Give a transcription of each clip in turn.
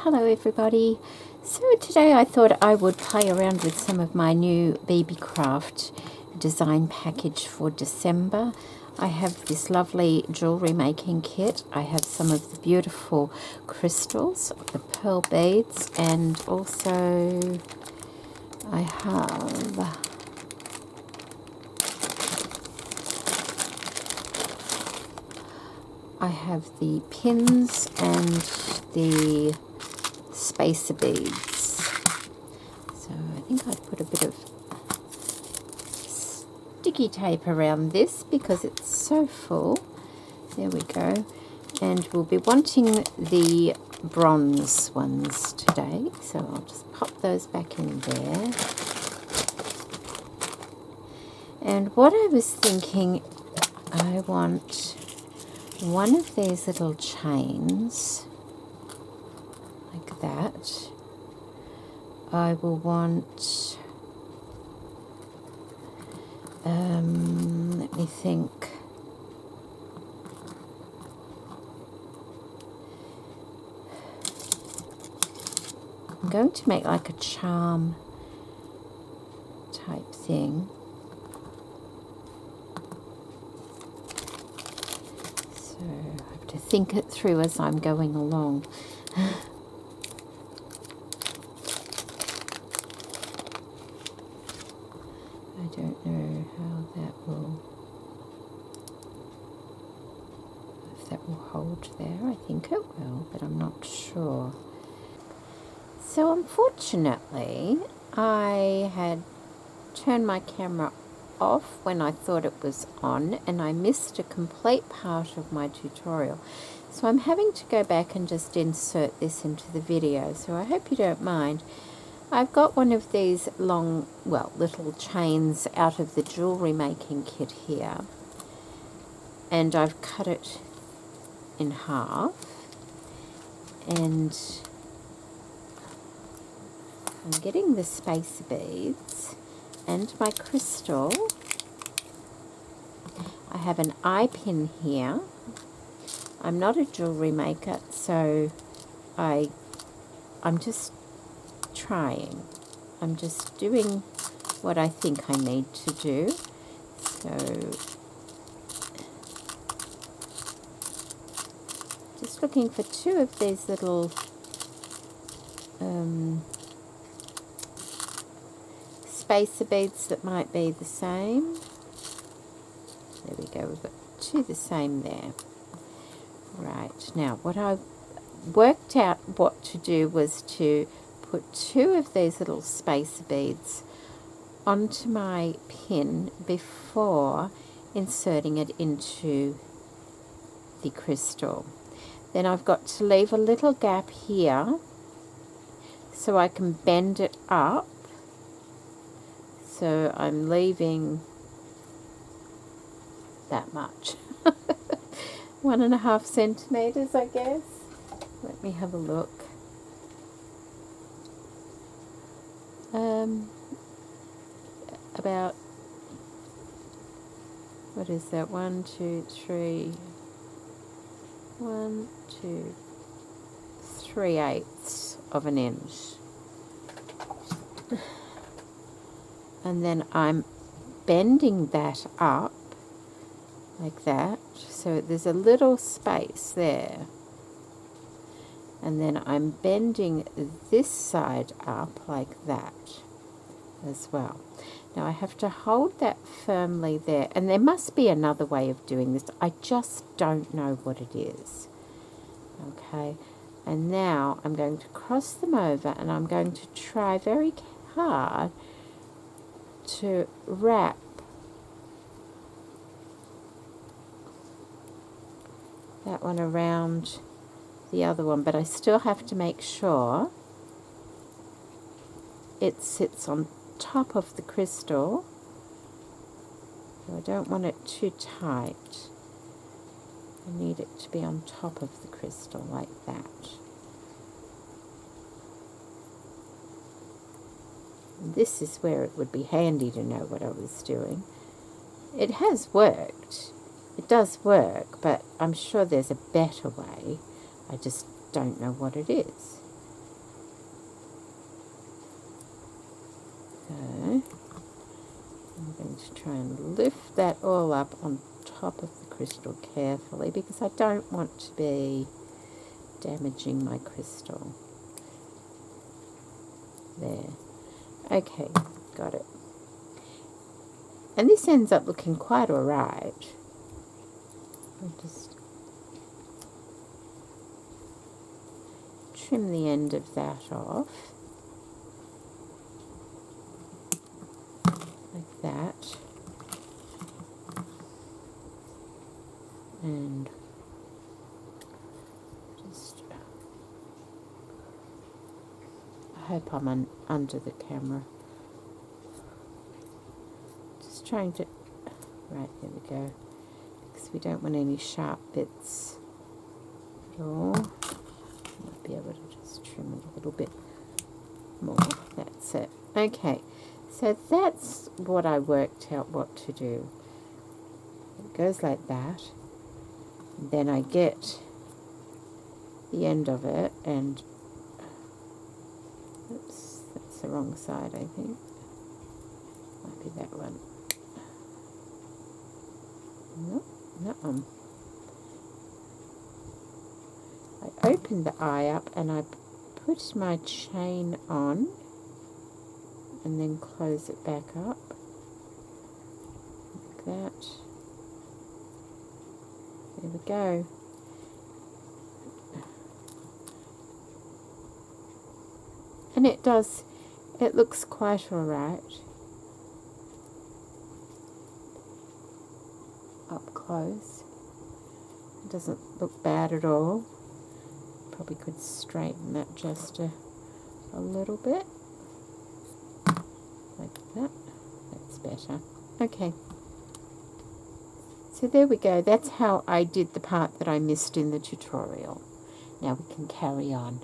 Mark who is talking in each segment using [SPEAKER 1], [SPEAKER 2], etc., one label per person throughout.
[SPEAKER 1] Hello everybody. So today I thought I would play around with some of my new Beebeecraft design package for December. I have this lovely jewellery making kit. I have some of the beautiful crystals, the pearl beads, and also I have the pins and the spacer beads. So I think I put a bit of sticky tape around this because it's so full. There we go. And we'll be wanting the bronze ones today, so I'll just pop those back in there. And what I was thinking, I want one of these little chains like that. I will want, let me think, I'm going to make like a charm type thing. So I have to think it through as I'm going along. I don't know how that will, if that will hold there. I think it will, but I'm not sure. So unfortunately, I had turned my camera off when I thought it was on, and I missed a complete part of my tutorial. So I'm having to go back and just insert this into the video, so I hope you don't mind. I've got one of these long, well, little chains out of the jewellery making kit here, and I've cut it in half, and I'm getting the spacer beads and my crystal. I have an eye pin here. I'm not a jewellery maker, so I'm just trying. I'm just doing what I think I need to do. So just looking for two of these little spacer beads that might be the same. There we go, we've got two the same there. Right, now what I worked out what to do was to put two of these little spacer beads onto my pin before inserting it into the crystal. Then I've got to leave a little gap here so I can bend it up. So I'm leaving that much. 1.5 centimeters, I guess. Let me have a look. About, what is that? 1, 2, 3. 1, 2, 3/8 of an inch. And then I'm bending that up like that, so there's a little space there, and then I'm bending this side up like that as well. Now I have to hold that firmly there, and there must be another way of doing this. I just don't know what it is. Okay, and now I'm going to cross them over, and I'm going to try very hard to wrap that one around the other one, but I still have to make sure it sits on top of the crystal. So I don't want it too tight. I need it to be on top of the crystal like that. And this is where it would be handy to know what I was doing. It has worked. It does work, but I'm sure there's a better way. I just don't know what it is. I'm going to try and lift that all up on top of the crystal carefully because I don't want to be damaging my crystal. There. Okay, got it. And this ends up looking quite alright. I'll just trim the end of that off. Like that. And just, I hope I'm under the camera. Just trying to, right, there we go. Because we don't want any sharp bits at all. Might be able to just trim it a little bit more. That's it. Okay, so that's what I worked out what to do. It goes like that. Then I get the end of it and, oops, that's the wrong side, I think. Might be that one. Nope, that one. I open the eye up and I put my chain on and then close it back up like that. There we go. And it does, it looks quite alright up close. It doesn't look bad at all. Probably could straighten that just a little bit. Like that. That's better. Okay. So there we go. That's how I did the part that I missed in the tutorial. Now we can carry on.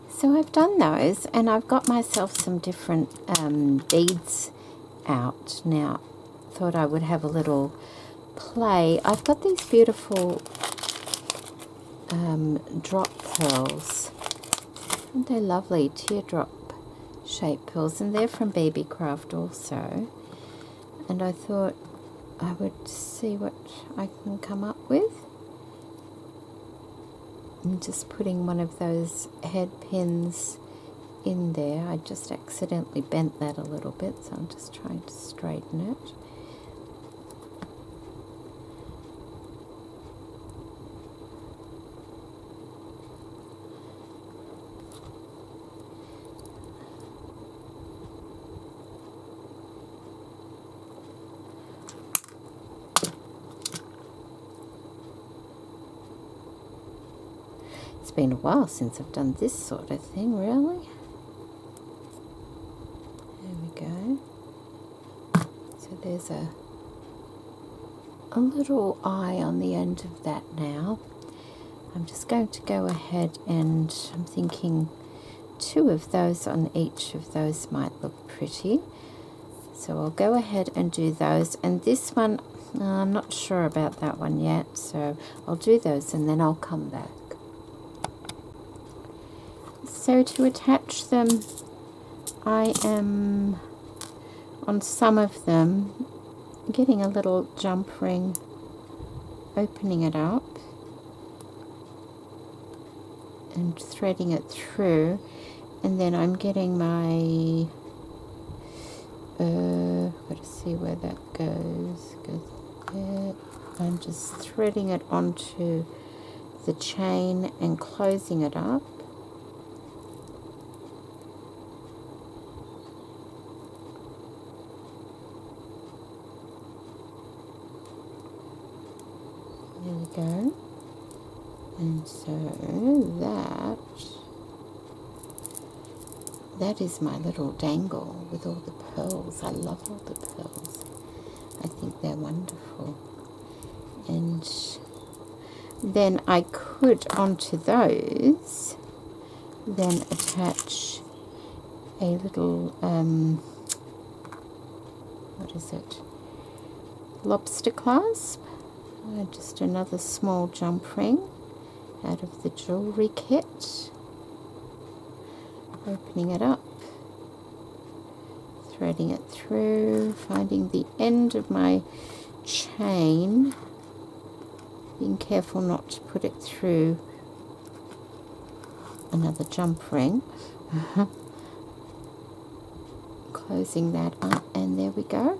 [SPEAKER 1] So I've done those and I've got myself some different beads out. Now, thought I would have a little play. I've got these beautiful drop pearls. Aren't they lovely? Teardrop shaped pearls. And they're from Beebeecraft also. And I thought I would see what I can come up with. I'm just putting one of those head pins in there. I just accidentally bent that a little bit, so I'm just trying to straighten it. It's been a while since I've done this sort of thing, really. There we go. So there's a little eye on the end of that now. I'm just going to go ahead and I'm thinking 2 of those on each of those might look pretty. So I'll go ahead and do those. And this one, I'm not sure about that one yet, so I'll do those and then I'll come back. So to attach them, I am on some of them getting a little jump ring, opening it up and threading it through, and then I'm getting my got to see where that goes there. I'm just threading it onto the chain and closing it up. There we go. And so that is my little dangle with all the pearls. I love all the pearls. I think they're wonderful. And then I could, onto those, then attach a little, what is it? Lobster clasp. Just another small jump ring out of the jewellery kit. Opening it up threading it through, finding the end of my chain, being careful not to put it through another jump ring. Closing that up, and there we go.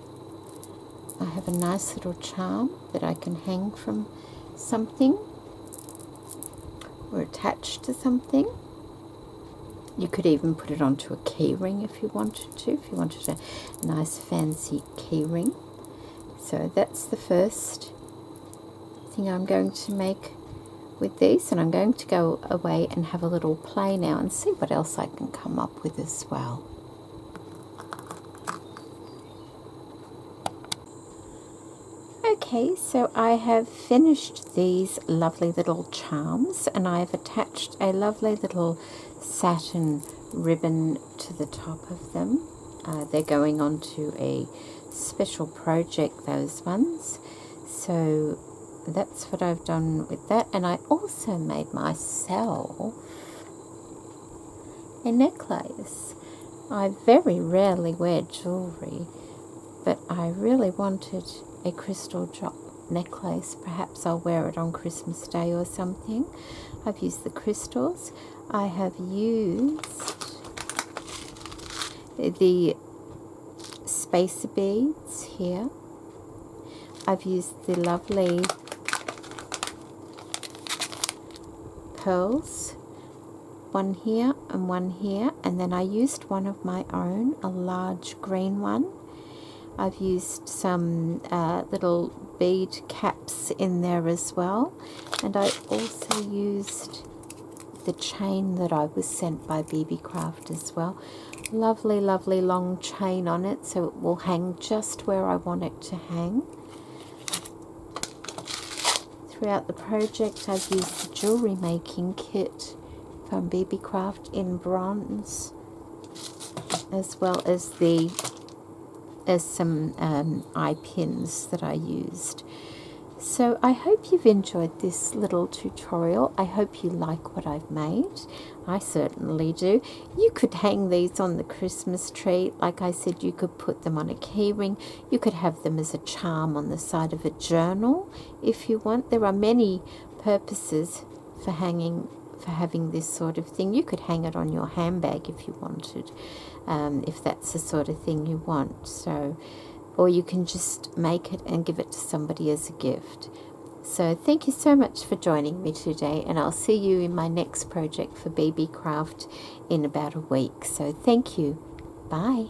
[SPEAKER 1] I have a nice little charm that I can hang from something or attach to something. You could even put it onto a key ring if you wanted to, if you wanted a nice fancy key ring. So that's the first thing I'm going to make with these, and I'm going to go away and have a little play now and see what else I can come up with as well. Okay, so I have finished these lovely little charms, and I have attached a lovely little satin ribbon to the top of them. They're going on to a special project, those ones. So that's what I've done with that. And I also made myself a necklace. I very rarely wear jewellery, but I really wanted a crystal drop necklace. Perhaps I'll wear it on Christmas Day or something. I've used the crystals. I have used the spacer beads here. I've used the lovely pearls, one here and one here, and then I used one of my own, a large green one. I've used some little bead caps in there as well, and I also used the chain that I was sent by Beebeecraft as well. Lovely, lovely long chain on it, so it will hang just where I want it to hang. Throughout the project, I've used the jewellery making kit from Beebeecraft in bronze, as well as some eye pins that I used. So I hope you've enjoyed this little tutorial. I hope you like what I've made. I certainly do. You could hang these on the Christmas tree. Like I said, you could put them on a key ring. You could have them as a charm on the side of a journal if you want. There are many purposes for having this sort of thing. You could hang it on your handbag if you wanted, if that's the sort of thing you want. So, or you can just make it and give it to somebody as a gift. So thank you so much for joining me today, and I'll see you in my next project for Beebeecraft in about a week. So thank you. Bye.